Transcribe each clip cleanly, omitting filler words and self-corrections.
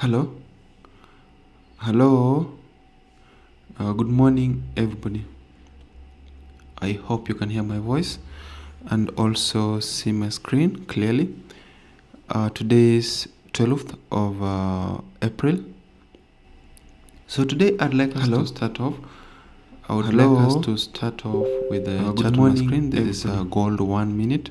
Hello, hello. Good morning, everybody. I hope you can hear my voice and also see my screen clearly. Today is 12th of April. So today I'd like us to start off. I would like us to start off with the chart on my screen. This is gold 1 minute.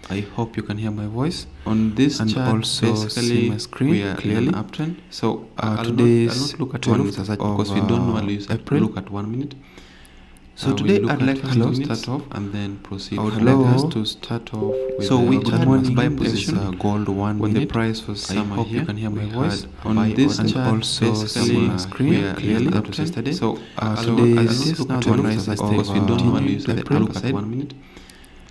I hope you can hear my voice on this and chart. Also see my screen we are clearly in an uptrend. So today is look at one as such because we don't normally use April. Look at 1 minute. So today I'd like us to start off and then proceed. I would like us to start off with so we chart buy position gold 1 when minute. The price was somewhere. I hope you can hear my voice on this and chart. Also see my screen clearly up to yesterday. So today is now the rise because we don't normally use April. Look at 1 minute.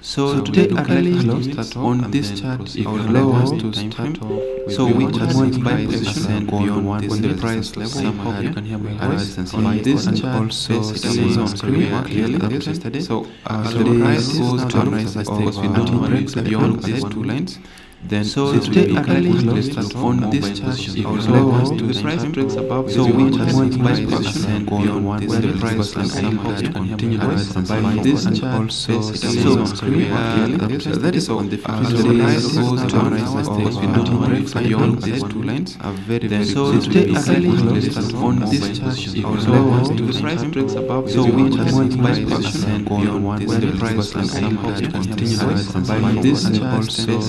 So today I'd like us to start on this chart. I would like us to start off. So we just buy position beyond one when the price level. I hope you can hear my voice on this chart. Also see on screen clearly up to yesterday. So the price goes to rise because we don't break beyond these two lines. Then so today I really start on this chart. The price breaks above. So we just buy position beyond one when the price and I hope you can continue by this chart. Also so that is on the price goes to rise because we don't break beyond these two lines. So today I really start on this chart. The price breaks above. So we just buy position beyond one when the price and I hope you can continue by this chart. So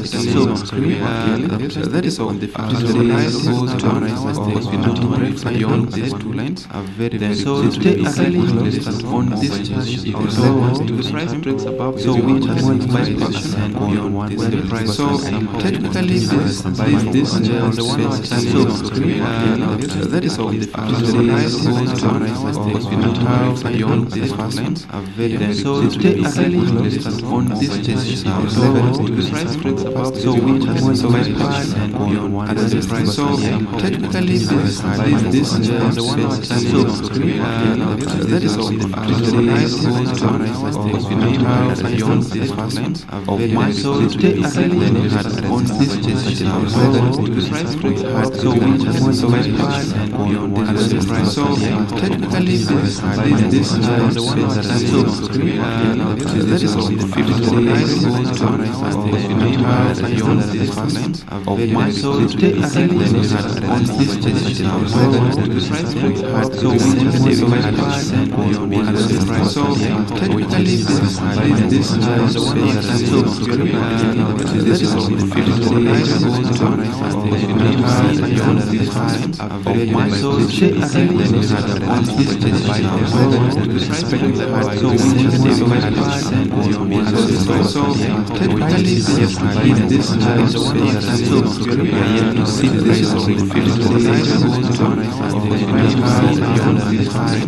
that is on the price goes to rise because we don't break beyond these two lines. So today I really start on this chart. The price breaks above. So we just buy position beyond one when the price. So technically this the 1 hour chart. That is on the price goes to rise because we don't break beyond these two lines. So today I really start on this chart. The price breaks above. So we just buy position beyond one when the price. So technically this the 1 hour chart. That is on the price goes to rise because we don't break beyond these two lines. So today I really had on this chart. The price breaks above. So we just buy position beyond the price. So technically this the 1 hour chart. That is on the price goes to rise because we don't break beyond these two lines. So today I really had on this chart. The price breaks above. So we just buy position beyond the price. So technically this the 1 hour chart. That is on the price goes to rise because we don't break beyond these two lines. So today I really had on this chart. The price breaks above. So we just buy position beyond the price. So technically this the 1 hour chart. So we are yet to see the price of the price goes to rise beyond the price. So today I really had on this chart. The price breaks above. So we just buy position beyond the price. So technically this the 1 hour chart. So we are yet to see the price of the price goes to rise beyond the price.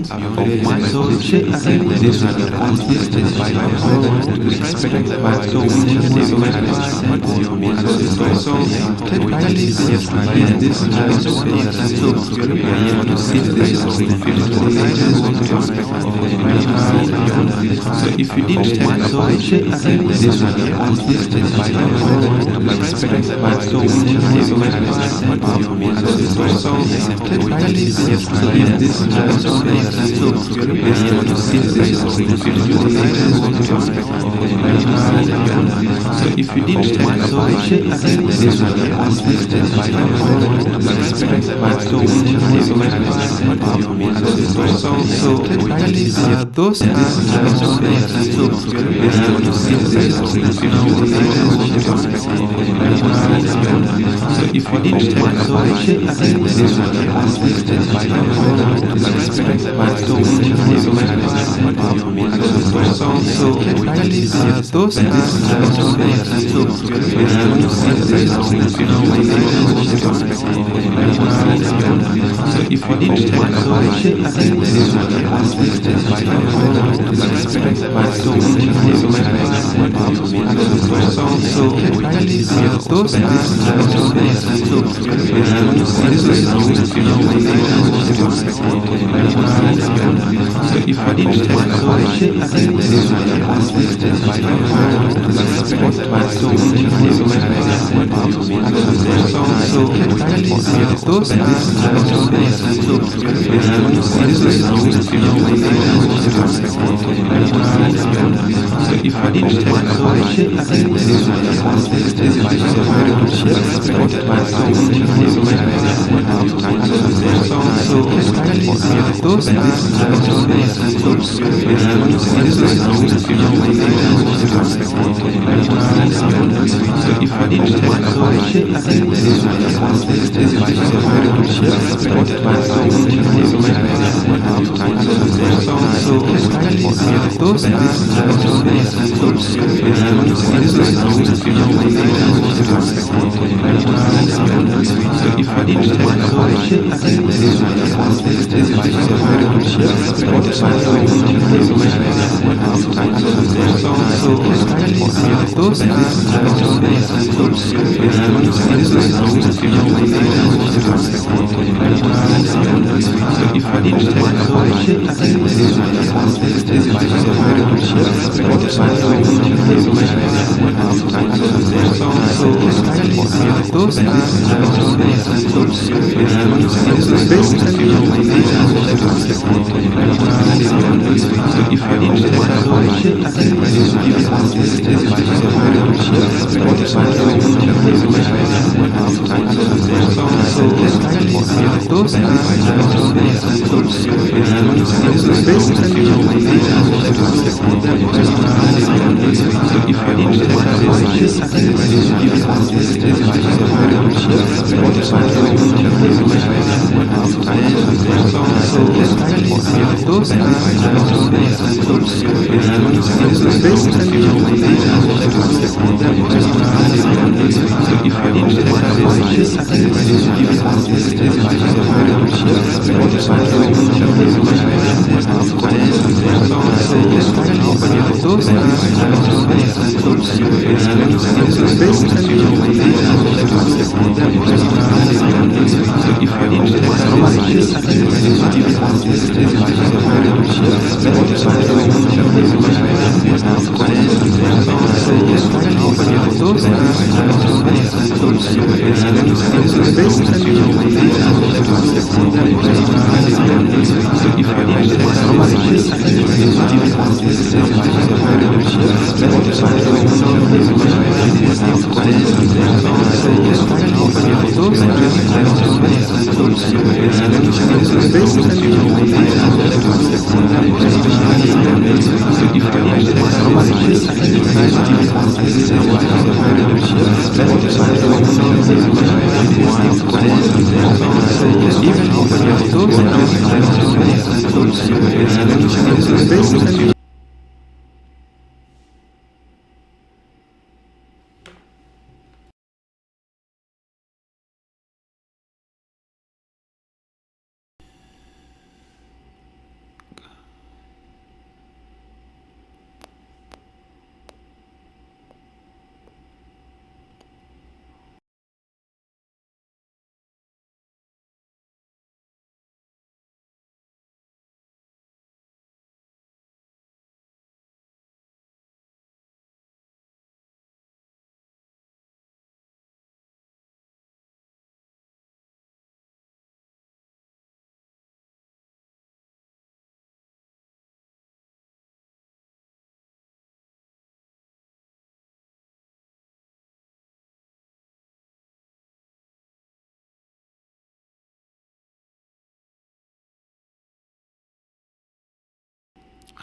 So if you did check so today I really had on this chart. The price breaks above. So we just buy position beyond the price. So technically this the 1 hour chart. So we are yet to see the price of the price goes to rise beyond the price. So if you did check so today I really had on this chart. The price breaks above. So we just buy position beyond the price. So technically those are so we are yet to see the price of the price goes to rise beyond the price. So if you did check so today I really had on this chart. The price breaks above. So we just buy position beyond the price. So technically those are so we are yet to see the price of the price goes to rise beyond the price. So if you did check so today I really had on this chart. The price breaks above. So we just buy position beyond the price. So technically those are so we are yet to see the price of the price goes to rise beyond the price. So if I didn't tell you so much, if I didn't tell you so much,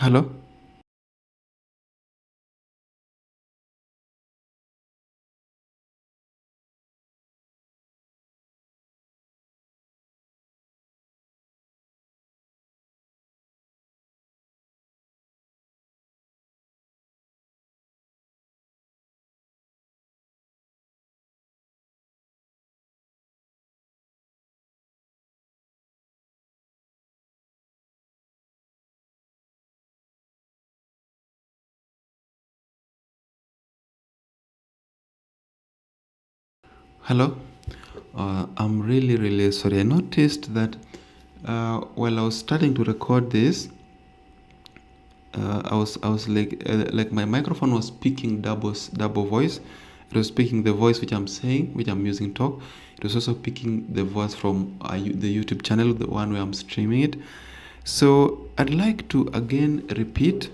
hello. Hello. I'm really sorry. I noticed that while I was starting to record this, I was like my microphone was speaking double voice. It was speaking the voice which I'm saying, which I'm using talk. It was also picking the voice from the YouTube channel, the one where I'm streaming it. So I'd like to again repeat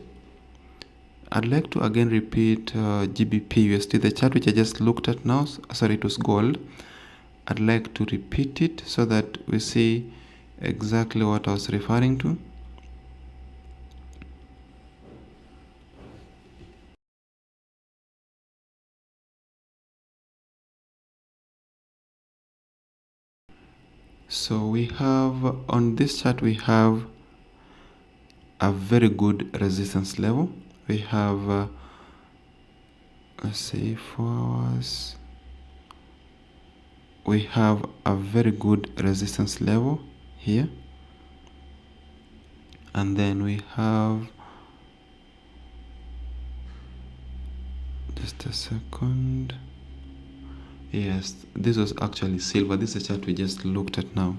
GBP USD, the chart which I just looked at now. Sorry, it was gold. I'd like to repeat it so that we see exactly what I was referring to. So we have, on this chart, we have a very good resistance level. We have, let's say 4 hours. We have a very good resistance level here. And then we have, just a second. Yes, this was actually silver. This is a chart we just looked at now.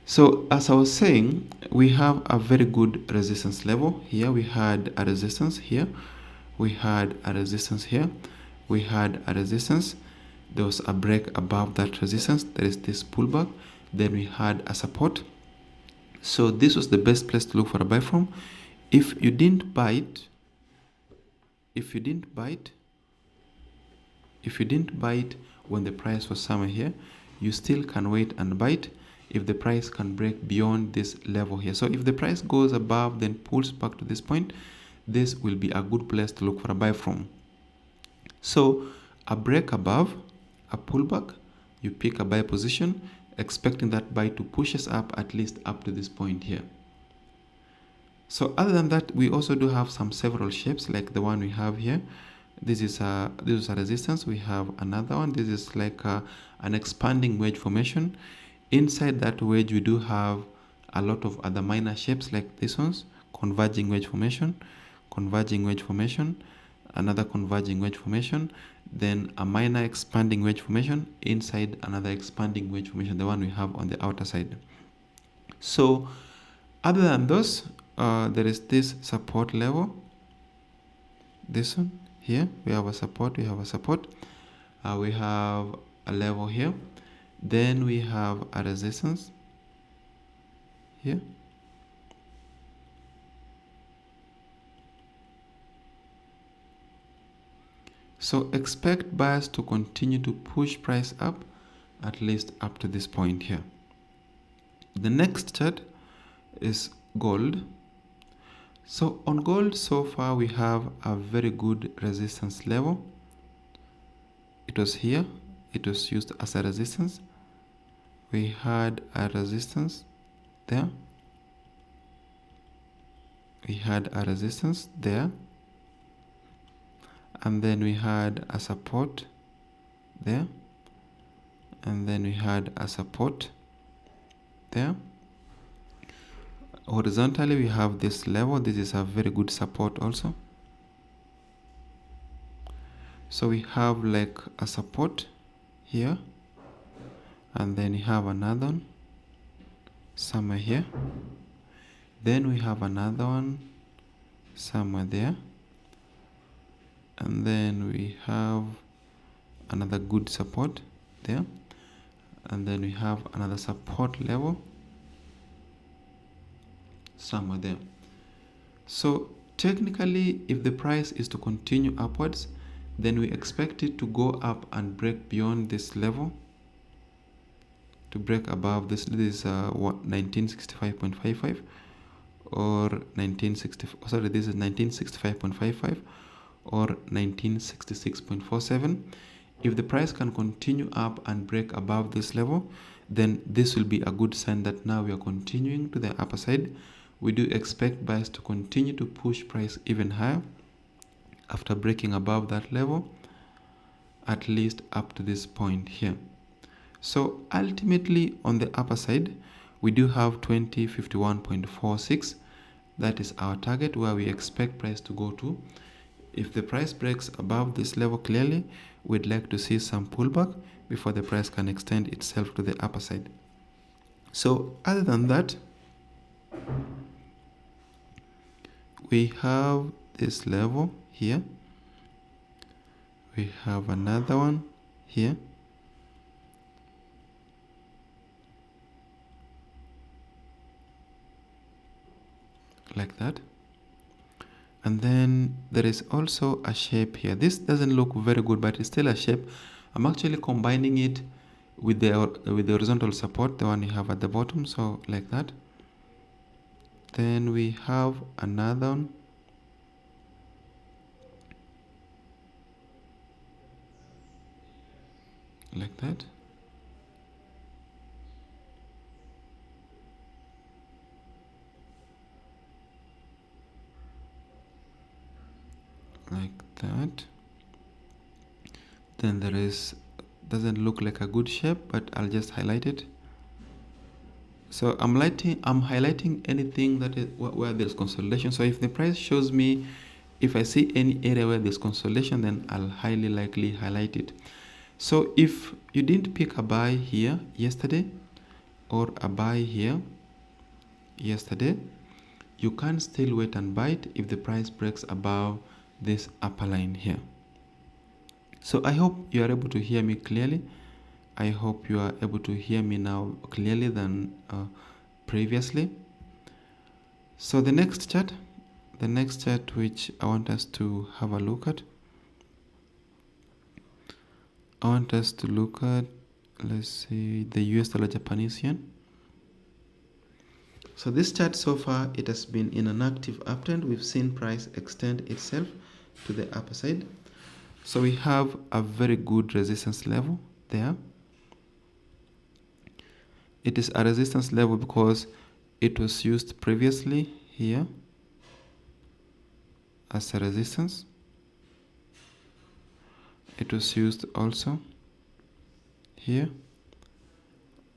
So as I was saying, we have a very good resistance level here. We had a resistance here. We had a resistance here. We had a resistance. There was a break above that resistance. There is this pullback. Then we had a support. So this was the best place to look for a buy from. If you didn't buy it, when the price was somewhere here, you still can wait and buy it if the price can break beyond this level here. So if the price goes above, then pulls back to this point, this will be a good place to look for a buy from. So a break above, a pullback, you pick a buy position, expecting that buy to push us up at least up to this point here. So other than that, we also do have several shapes like the one we have here. This is a resistance. We have another one. This is like an expanding wedge formation. Inside that wedge, we do have a lot of other minor shapes like this ones: converging wedge formation, another converging wedge formation, then a minor expanding wedge formation inside another expanding wedge formation, the one we have on the outer side. So other than those, there is this support level, this one. Here we have a support, we have a level here, then we have a resistance here, so expect buyers to continue to push price up at least up to this point here. The next chart is gold. So on gold, so far we have a very good resistance level. It was here. It was used as a resistance. We had a resistance there. We had a resistance there. And then we had a support there. And then we had a support there. Horizontally, we have this level. This is a very good support also. So we have like a support here, and then we have another one somewhere here. Then we have another one somewhere there. And then we have another good support there. And then we have another support level somewhere there. So technically, if the price is to continue upwards, then we expect it to go up and break beyond this level, to break above this. This is 1965.55 or 1960. Sorry, this is 1965.55 or 1966.47. If the price can continue up and break above this level, then this will be a good sign that now we are continuing to the upper side. We do expect buyers to continue to push price even higher after breaking above that level, at least up to this point here. So ultimately on the upper side, we do have 2051.46. That is our target where we expect price to go to. If the price breaks above this level clearly, we'd like to see some pullback before the price can extend itself to the upper side. So other than that, we have this level here, we have another one here, like that. And then there is also a shape here. This doesn't look very good, but it's still a shape. I'm actually combining it with the horizontal support, the one you have at the bottom, so like that. Then we have another one, like that. Like that. Then there is, doesn't look like a good shape, but I'll just highlight it. So I'm highlighting anything that is where there's consolidation. So if the price shows me, if I see any area where there's consolidation, then I'll highly likely highlight it. So if you didn't pick a buy here yesterday or a buy here yesterday, you can still wait and buy it if the price breaks above this upper line here. So I hope you are able to hear me clearly. I hope you are able to hear me now clearly than previously. So the next chart which I want us to have a look at, let's see, the US dollar Japanese yen. So this chart so far, it has been in an active uptrend. We've seen price extend itself to the upper side. So we have a very good resistance level there. It is a resistance level because it was used previously here as a resistance. It was used also here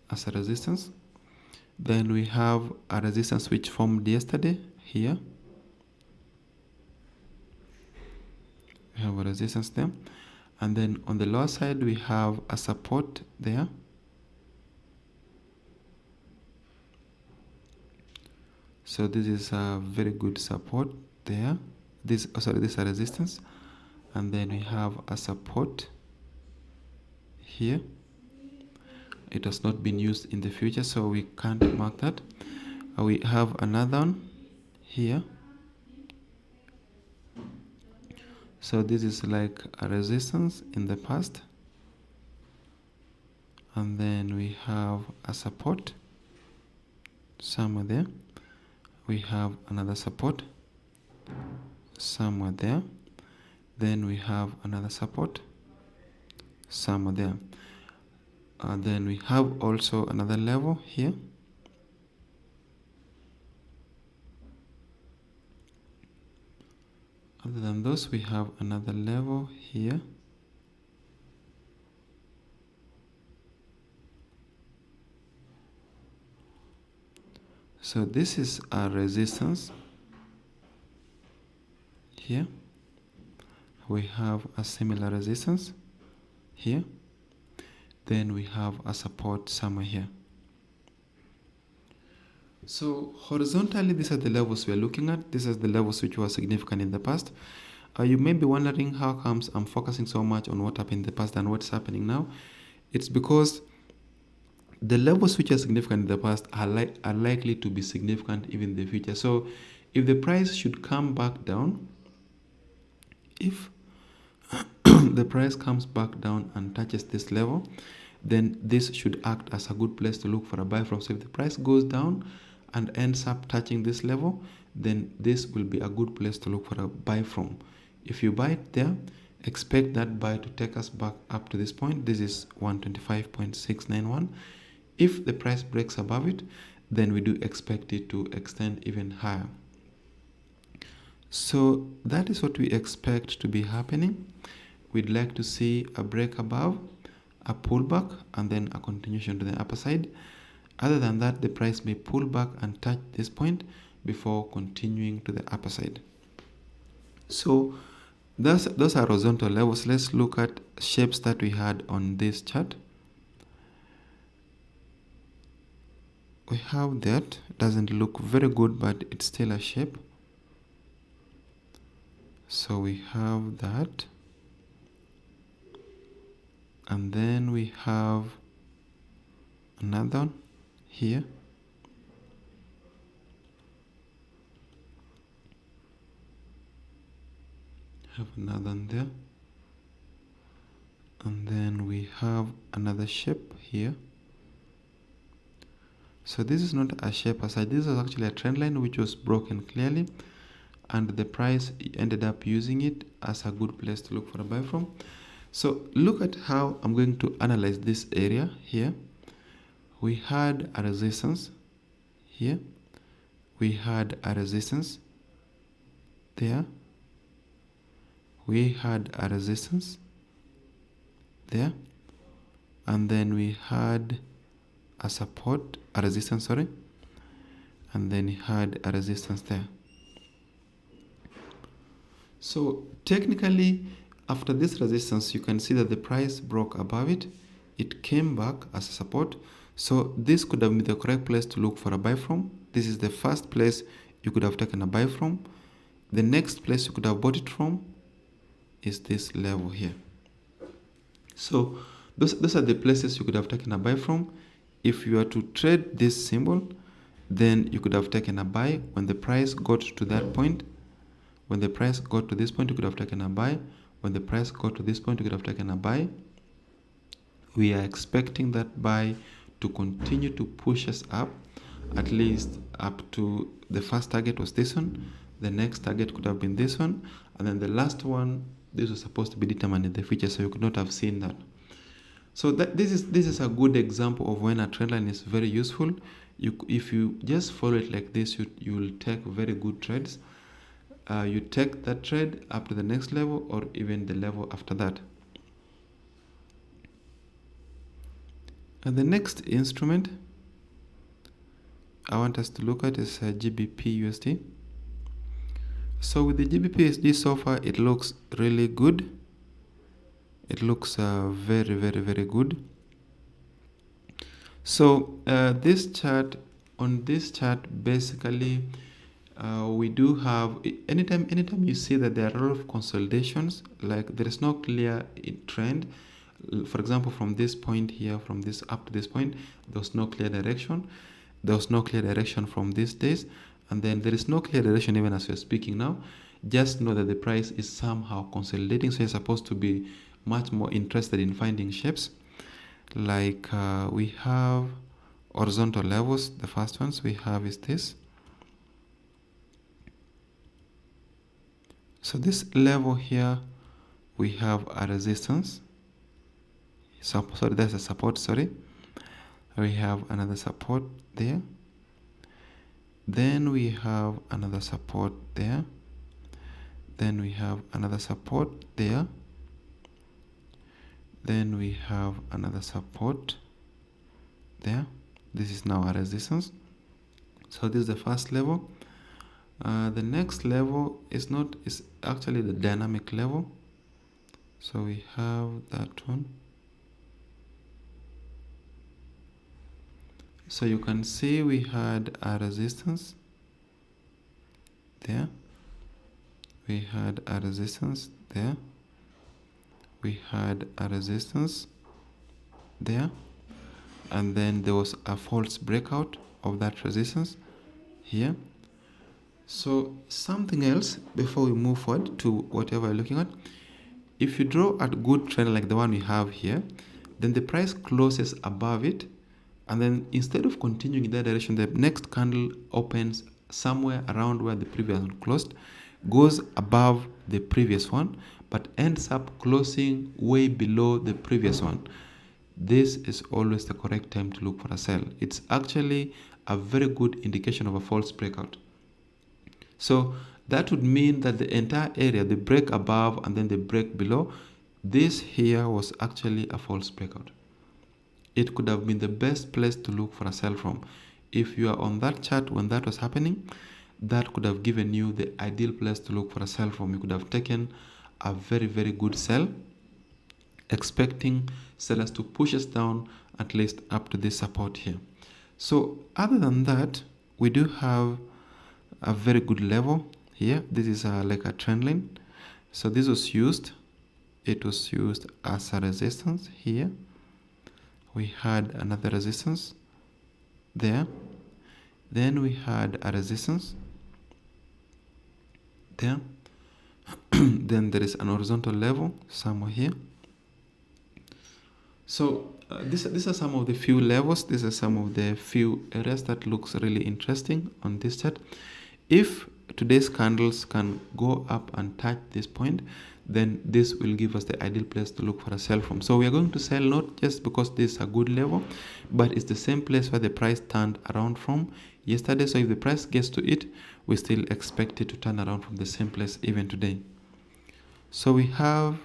as a resistance. Then we have a resistance which formed yesterday here. We have a resistance there. And then on the lower side, we have a support there. So this is a very good support there. This is a resistance. And then we have a support here. It has not been used in the future, so we can't mark that. We have another one here. So this is like a resistance in the past. And then we have a support somewhere there. We have another support somewhere there. Then we have another support somewhere there. Then we have also another level here. Other than those, we have another level here. So this is a resistance here. We have a similar resistance here. Then we have a support somewhere here. So horizontally, these are the levels we are looking at. These are the levels which were significant in the past. You may be wondering how comes I'm focusing so much on what happened in the past and what's happening now. It's because the levels which are significant in the past are likely to be significant even in the future. So if the price should come back down, if the price comes back down and touches this level, then this should act as a good place to look for a buy from. So if the price goes down and ends up touching this level, then this will be a good place to look for a buy from. If you buy it there, expect that buy to take us back up to this point. This is 125.691. If the price breaks above it, then we do expect it to extend even higher. So that is what we expect to be happening. We'd like to see a break above, a pullback, and then a continuation to the upper side. Other than that, the price may pull back and touch this point before continuing to the upper side. So those are horizontal levels. Let's look at shapes that we had on this chart. We have that. It doesn't look very good, but it's still a shape. So we have that, and then we have another one here. Have another one there, and then we have another shape here. So this is not a shape as such. This is actually a trend line which was broken clearly, and the price ended up using it as a good place to look for a buy from. So look at how I'm going to analyze this area here. We had a resistance here. We had a resistance there. We had a resistance there. And then we had a support, a resistance, sorry. And then we had a resistance there. So technically, after this resistance, you can see that the price broke above it. It came back as a support. So this could have been the correct place to look for a buy from. This is the first place you could have taken a buy from. The next place you could have bought it from is this level here. So those are the places you could have taken a buy from. If you were to trade this symbol, then you could have taken a buy when the price got to that point. When the price got to this point, you could have taken a buy. When the price got to this point, you could have taken a buy. We are expecting that buy to continue to push us up, at least up to the first target was this one. The next target could have been this one. And then the last one, this was supposed to be determined in the future, so you could not have seen that. So this is a good example of when a trend line is very useful. If you just follow it like this, you will take very good trades. You take that trade up to the next level or even the level after that. And the next instrument I want us to look at is Gbp Usd. So with the Gbp Usd so far, it looks really good. It looks very, very, very good. So this chart, on this chart, basically, we do have, anytime you see that there are a lot of consolidations, like there is no clear trend. For example, from this point here, from this up to this point, there was no clear direction. There was no clear direction from these days, and then there is no clear direction even as we're speaking now. Just know that the price is somehow consolidating, so you're supposed to be much more interested in finding shapes. Like we have horizontal levels. The first ones we have is this. So this level here, we have a resistance. So, sorry, that's a support, sorry. We have another support there. Then we have another support there. Then we have another support there. Then we have another support there. This is now a resistance. So this is the first level. The next level is actually the dynamic level. So we have that one. So you can see we had a resistance there. We had a resistance there. We had a resistance there. And then there was a false breakout of that resistance here. So something else before we move forward to whatever we're looking at. If you draw a good trend like the one we have here, then the price closes above it. And then instead of continuing in that direction, the next candle opens somewhere around where the previous one closed, goes above the previous one, but ends up closing way below the previous one. This is always the correct time to look for a sell. It's actually a very good indication of a false breakout. So that would mean that the entire area, the break above and then the break below, this here was actually a false breakout. It could have been the best place to look for a sell from. If you are on that chart when that was happening, that could have given you the ideal place to look for a sell from. You could have taken a very, very good sell, expecting sellers to push us down at least up to this support here. So other than that, we do have a very good level here. This is like a trend line. So this was used, it was used as a resistance here. We had another resistance there. Then we had a resistance there. Then there is an horizontal level somewhere here. So these are some of the few levels. These are some of the few areas that looks really interesting on this chart. If today's candles can go up and touch this point, then this will give us the ideal place to look for a sell from. So we are going to sell not just because this is a good level, but it's the same place where the price turned around from yesterday. So if the price gets to it, we still expect it to turn around from the same place even today. So we have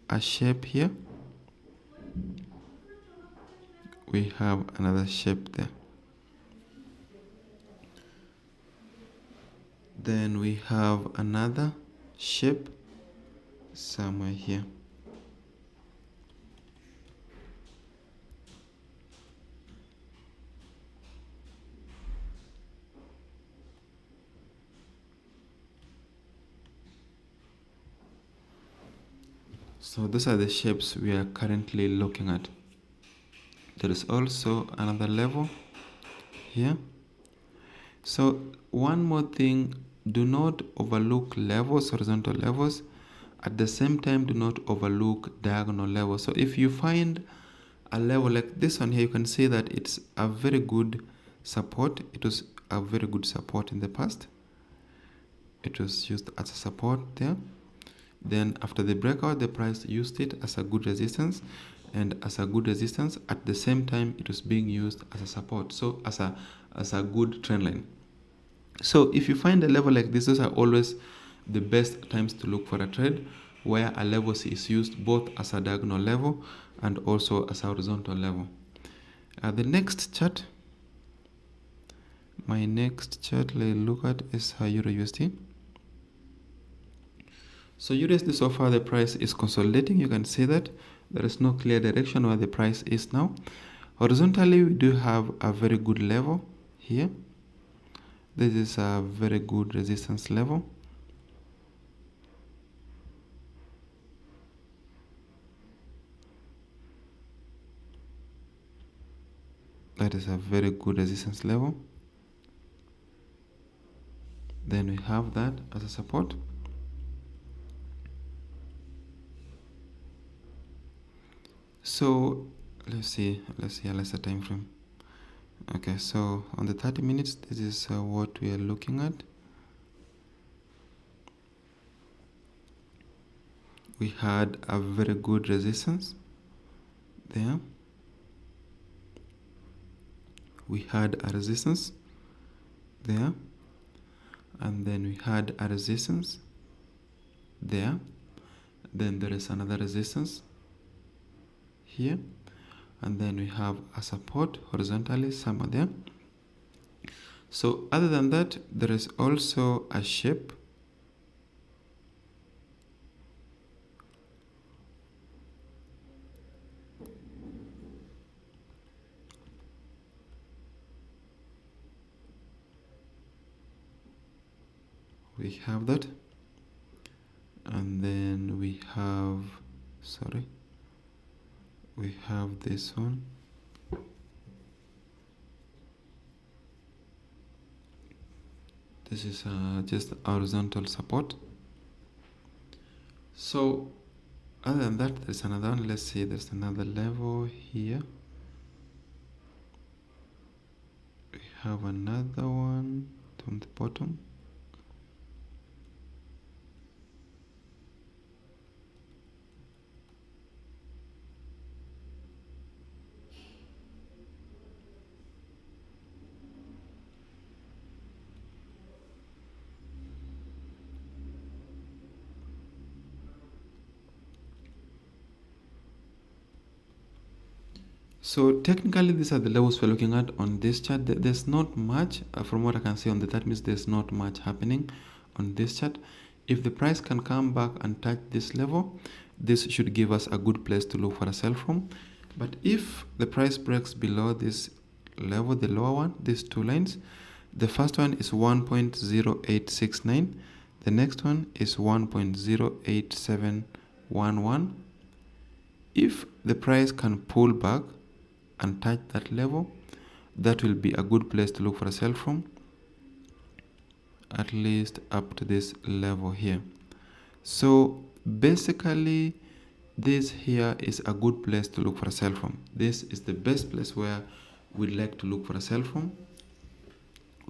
a shape here. We have another shape there. Then we have another shape somewhere here. So those are the shapes we are currently looking at. There is also another level here. So one more thing, do not overlook levels, horizontal levels. At the same time, do not overlook diagonal levels. So if you find a level like this one here, you can see that it's a very good support. It was a very good support in the past. It was used as a support there. Then after the breakout, the price used it as a good resistance, and as a good resistance at the same time it was being used as a support, so as a good trend line. So if you find a level like this, those are always the best times to look for a trade, where a level is used both as a diagonal level and also as a horizontal level. The next chart, my next chart let's look at is Euro USD. So USD, so far the price is consolidating. You can see that there is no clear direction where the price is now. Horizontally, we do have a very good level here. This is a very good resistance level. That is a very good resistance level. Then we have that as a support. So let's see the time frame. Okay, so on the 30 minutes, this is what we are looking at. We had a very good resistance there. We had a resistance there, and then we had a resistance there. Then there is another resistance here, and then we have a support horizontally somewhere there. So other than that, there is also a shape. We have that, and then we have, we have this one. This is just horizontal support. So other than that, there's another one. Let's see, there's another level here. We have another one from the bottom. So technically, these are the levels we're looking at on this chart. There's not much, from what I can see on the 30 minutes, there's not much happening on this chart. If the price can come back and touch this level, this should give us a good place to look for a sell from. But if the price breaks below this level, the lower one, these two lines, the first one is 1.0869, The next one is 1.08711. If the price can pull back and touch that level, that will be a good place to look for a sell from, at least up to this level here. So basically, this here is a good place to look for a sell from. This is the best place where we'd like to look for a sell from.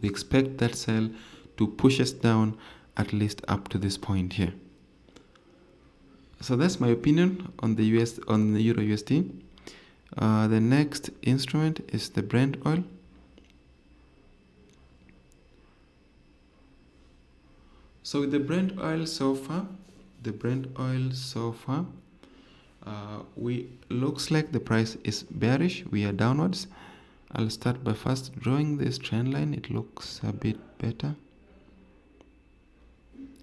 We expect that sell to push us down at least up to this point here. So that's my opinion on the Euro USD. The next instrument is the Brent oil. So with the Brent oil so far, looks like the price is bearish. We are downwards. I'll start by first drawing this trend line. It looks a bit better.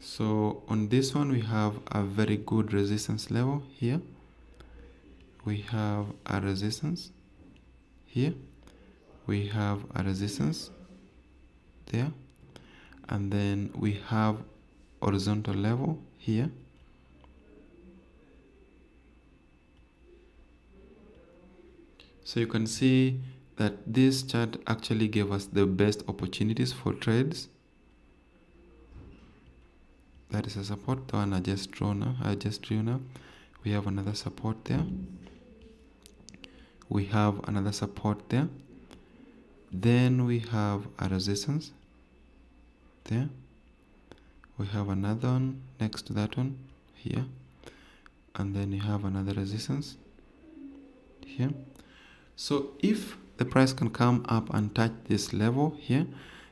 So on this one, we have a very good resistance level here. We have a resistance here. We have a resistance there. And then we have horizontal level here. So you can see that this chart actually gave us the best opportunities for trades. That is a support, the one I just drew now. We have another support there. We have another support there. Then we have a resistance there. We have another one next to that one here. And then you have another resistance here. So if the price can come up and touch this level here,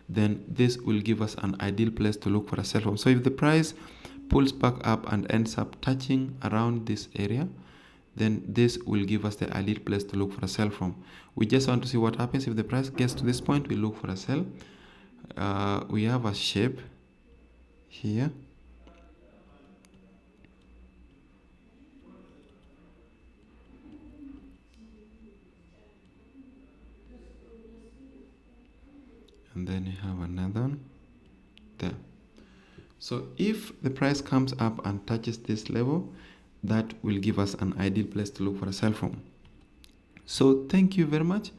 then this will give us an ideal place to look for a sell from. So if the price pulls back up and ends up touching around this area, then this will give us the ideal place to look for a sell from. We just want to see what happens if the price gets to this point. We look for a sell. We have a shape here. And then you have another one there. So if the price comes up and touches this level, that will give us an ideal place to look for a sell from. So thank you very much.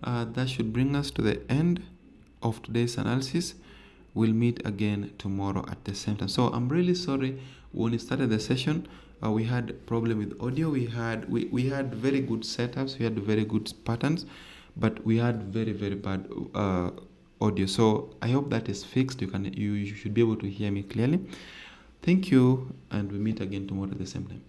That should bring us to the end of today's analysis. We'll meet again tomorrow at the same time. So I'm really sorry, when we started the session, we had a problem with audio. We had very good setups, we had very good patterns, but we had very bad audio. So I hope that is fixed. You should be able to hear me clearly. Thank you, and we meet again tomorrow at the same time.